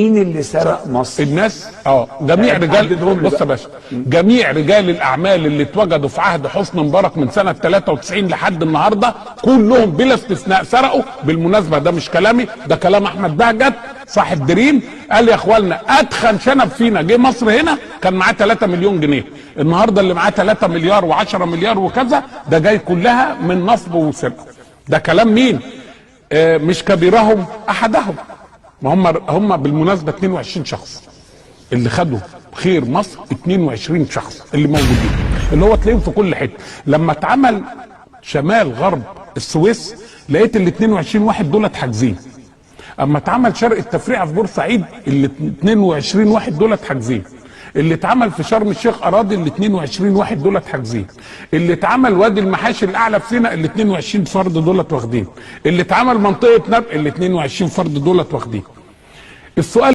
مين اللي سرق مصر؟ الناس جميع رجال، بص يا باشا، جميع رجال الاعمال اللي اتوجدوا في عهد حسني مبارك من سنه 93 لحد النهارده كلهم بلا استثناء سرقوا. بالمناسبه ده مش كلامي، ده كلام احمد بهجت صاحب دريم، قال يا اخوانا اتخن شنب فينا جه مصر هنا كان معاه 3 مليون جنيه، النهارده اللي معاه 3 مليار و10 مليار وكذا ده جاي كلها من نصب وسرقه. ده كلام مين؟ مش كبيرهم احدهم. ما هم بالمناسبه 22 شخص اللي خدوا خير مصر، 22 شخص اللي موجودين، اللي هو تلاقيهم في كل حته. لما اتعمل شمال غرب السويس لقيت ال 22 واحد دولت حاجزين. اما اتعمل شرق التفريعه في بورسعيد ال 22 واحد دولت حاجزين. اللي اتعمل في شرم الشيخ اراضي ال 22 واحد دولت حاجزين. اللي اتعمل وادي المحاشي الاعلى في سيناء ال 22 فرد دولت واخدين. اللي اتعمل منطقه نبع ال 22 فرد دولت واخدين. السؤال